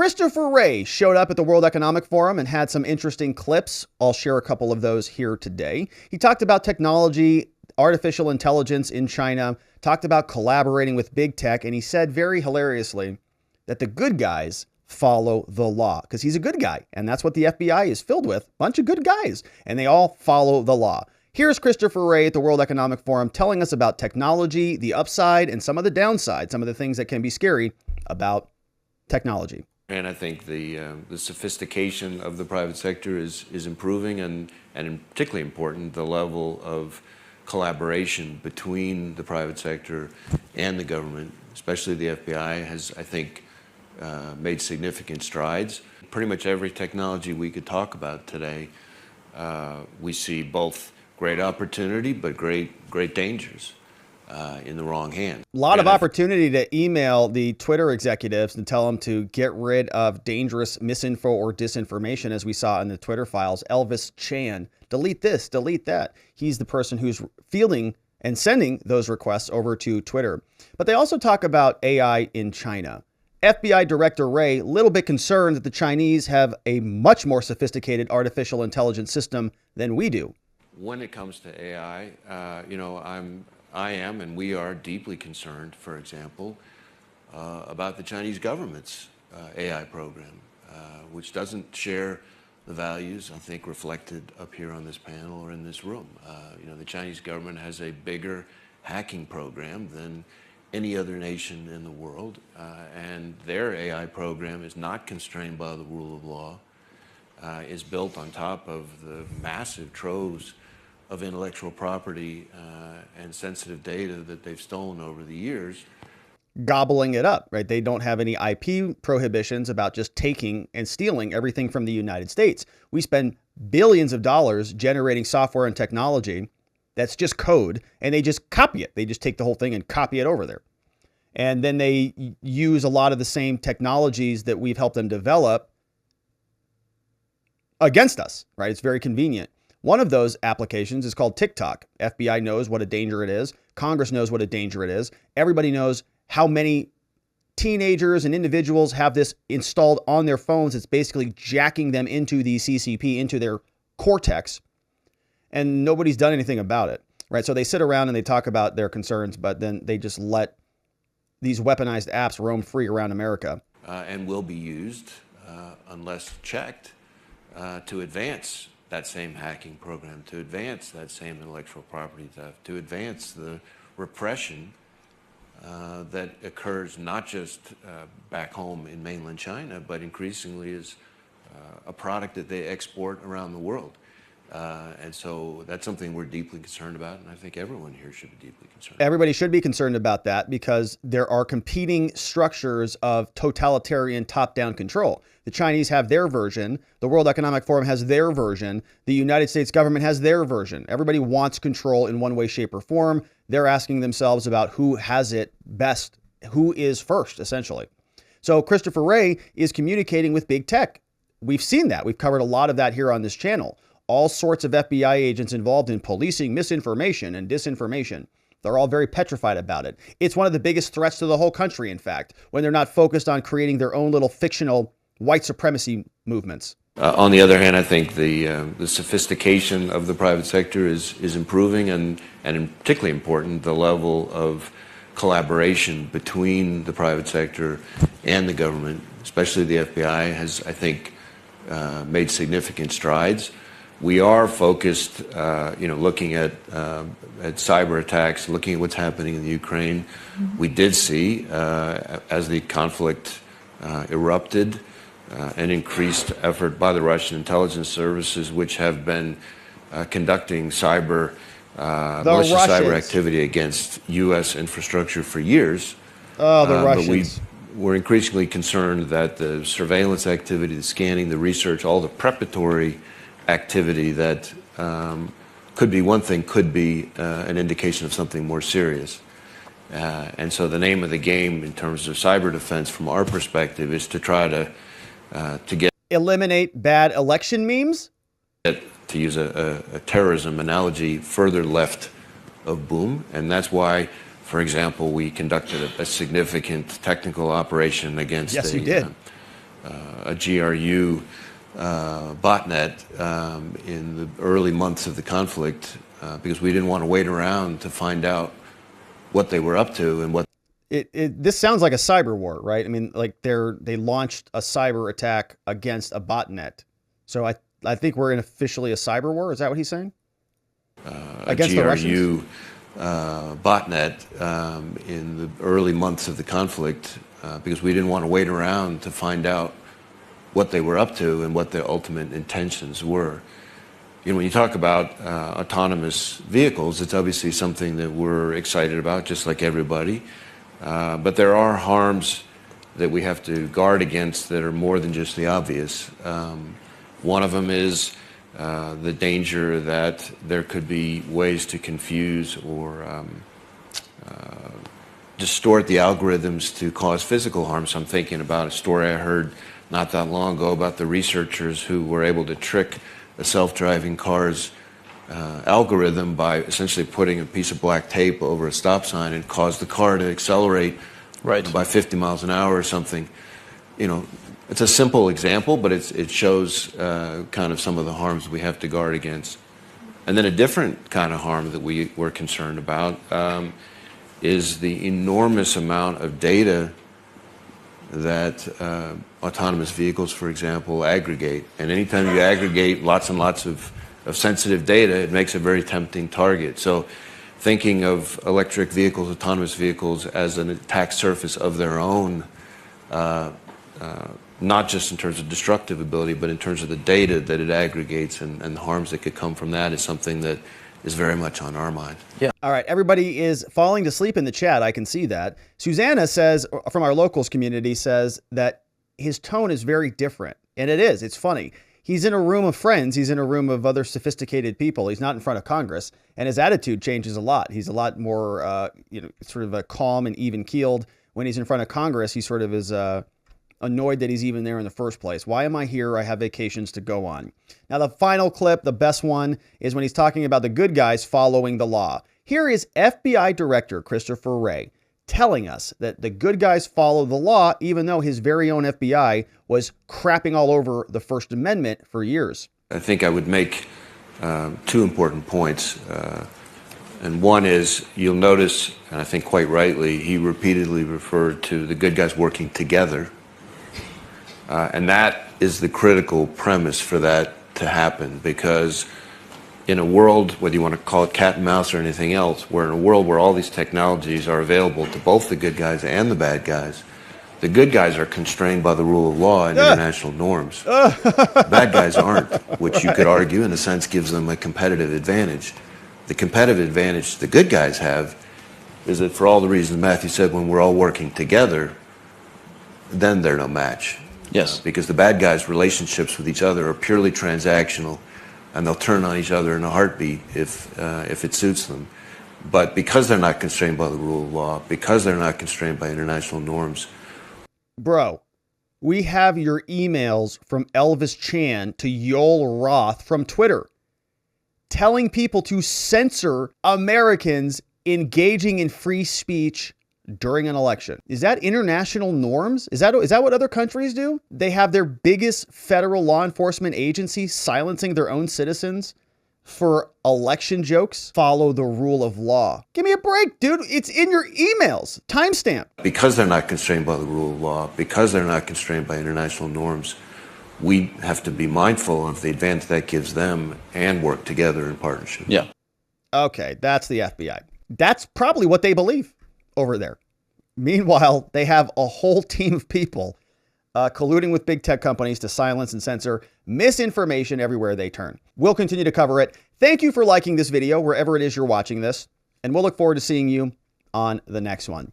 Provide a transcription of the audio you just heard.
Christopher Wray showed up at the World Economic Forum and had some interesting clips. I'll share a couple of those here today. He talked about technology, artificial intelligence in China, talked about collaborating with big tech, and he said very hilariously that the good guys follow the law, because he's a good guy, and that's what the FBI is filled with, a bunch of good guys, and they all follow the law. Here's Christopher Wray at the World Economic Forum telling us about technology, the upside, and some of the downside, some of the things that can be scary about technology. And I think the sophistication of the private sector is improving, and particularly important, the level of collaboration between the private sector and the government, especially the FBI, has, I think, made significant strides. Pretty much every technology we could talk about today, we see both great opportunity but great dangers in the wrong hand. A lot of opportunity to email the Twitter executives and tell them to get rid of dangerous misinfo or disinformation, as we saw in the Twitter files. Elvis Chan, delete this, delete that. He's the person who's fielding and sending those requests over to Twitter. But they also talk about AI in China. FBI Director Wray, a little bit concerned that the Chinese have a much more sophisticated artificial intelligence system than we do. When it comes to AI, I am and we are deeply concerned, for example, about the Chinese government's AI program, which doesn't share the values, I think, reflected up here on this panel or in this room. The Chinese government has a bigger hacking program than any other nation in the world, and their AI program is not constrained by the rule of law, is built on top of the massive troves of intellectual property and sensitive data that they've stolen over the years. Gobbling it up, right? They don't have any IP prohibitions about just taking and stealing everything from the United States. We spend billions of dollars generating software and technology that's just code, and they just copy it. They just take the whole thing and copy it over there. And then they use a lot of the same technologies that we've helped them develop against us, right? It's very convenient. One of those applications is called TikTok. FBI knows what a danger it is. Congress knows what a danger it is. Everybody knows how many teenagers and individuals have this installed on their phones. It's basically jacking them into the CCP, into their cortex, and nobody's done anything about it, right? So they sit around and they talk about their concerns, but then they just let these weaponized apps roam free around America. And will be used, unless checked, to advance that same hacking program, to advance that same intellectual property theft, to advance the repression that occurs not just back home in mainland China, but increasingly is a product that they export around the world. And so that's something we're deeply concerned about, and I think everyone here should be deeply concerned. Everybody should be concerned about that, because there are competing structures of totalitarian top-down control. The Chinese have their version. The World Economic Forum has their version. The United States government has their version. Everybody wants control in one way, shape, or form. They're asking themselves about who has it best, who is first, essentially. So Christopher Wray is communicating with big tech. We've seen that. We've covered a lot of that here on this channel. All sorts of FBI agents involved in policing misinformation and disinformation. They're all very petrified about it. It's one of the biggest threats to the whole country, in fact, when they're not focused on creating their own little fictional white supremacy movements. On the other hand, I think the sophistication of the private sector is improving, and particularly important, the level of collaboration between the private sector and the government, especially the FBI, has, I think, made significant strides. We are focused, looking at cyber attacks, looking at what's happening in the Ukraine. Mm-hmm. We did see, as the conflict erupted, an increased effort by the Russian intelligence services, which have been conducting malicious cyber activity against U.S. infrastructure for years. Oh, the Russians. But we're increasingly concerned that the surveillance activity, the scanning, the research, all the preparatory activity that could be one thing, could be an indication of something more serious. And so the name of the game in terms of cyber defense from our perspective is to try to eliminate bad election memes? To use a terrorism analogy, further left of boom. And that's why, for example, we conducted a significant technical operation against a GRU botnet in the early months of the conflict because we didn't want to wait around to find out what they were up to and what. This sounds like a cyber war, right? I mean, like they launched a cyber attack against a botnet. So I think we're in officially a cyber war. Is that what he's saying? Against the Russians? Botnet in the early months of the conflict because we didn't want to wait around to find out what they were up to and what their ultimate intentions were. You know, when you talk about autonomous vehicles, it's obviously something that we're excited about, just like everybody. But there are harms that we have to guard against that are more than just the obvious. One of them is the danger that there could be ways to confuse or distort the algorithms to cause physical harm. So I'm thinking about a story I heard not that long ago about the researchers who were able to trick a self-driving car's algorithm by essentially putting a piece of black tape over a stop sign and cause the car to accelerate by 50 miles an hour or something. You know, it's a simple example, but it shows kind of some of the harms we have to guard against. And then a different kind of harm that we're concerned about is the enormous amount of data that autonomous vehicles, for example, aggregate. And anytime you aggregate lots and lots of sensitive data, it makes a very tempting target. So thinking of electric vehicles, autonomous vehicles, as an attack surface of their own, not just in terms of destructive ability, but in terms of the data that it aggregates and the harms that could come from that is something that is very much on our mind. Yeah. All right. Everybody is falling to sleep in the chat. I can see that. Susanna says, from our locals community, says that his tone is very different. And it is. It's funny. He's in a room of friends. He's in a room of other sophisticated people. He's not in front of Congress. And his attitude changes a lot. He's a lot more, sort of a calm and even keeled. When he's in front of Congress, he sort of is annoyed that he's even there in the first place. Why am I here? I have vacations to go on. Now, the final clip, the best one, is when he's talking about the good guys following the law. Here is FBI Director Christopher Wray telling us that the good guys follow the law, even though his very own FBI was crapping all over the First Amendment for years. I think I would make two important points. And one is, you'll notice, and I think quite rightly, he repeatedly referred to the good guys working together. And that is the critical premise for that to happen, because in a world, whether you want to call it cat and mouse or anything else, we're in a world where all these technologies are available to both the good guys and the bad guys. The good guys are constrained by the rule of law and international norms. Bad guys aren't, which you could argue in a sense gives them a competitive advantage. The competitive advantage the good guys have is that for all the reasons Matthew said, when we're all working together, then they're no match. Yes. Because the bad guys' relationships with each other are purely transactional, and they'll turn on each other in a heartbeat if it suits them. But because they're not constrained by the rule of law, because they're not constrained by international norms. Bro, we have your emails from Elvis Chan to Yoel Roth from Twitter telling people to censor Americans engaging in free speech during an election. Is that international norms? Is that what other countries do? They have their biggest federal law enforcement agency silencing their own citizens for election jokes? Follow the rule of law. Give me a break, dude. It's in your emails. Timestamp. Because they're not constrained by the rule of law, because they're not constrained by international norms, we have to be mindful of the advantage that gives them and work together in partnership. Yeah. Okay, that's the FBI. That's probably what they believe over there. Meanwhile, they have a whole team of people colluding with big tech companies to silence and censor misinformation everywhere they turn. We'll continue to cover it. Thank you for liking this video wherever it is you're watching this, and we'll look forward to seeing you on the next one.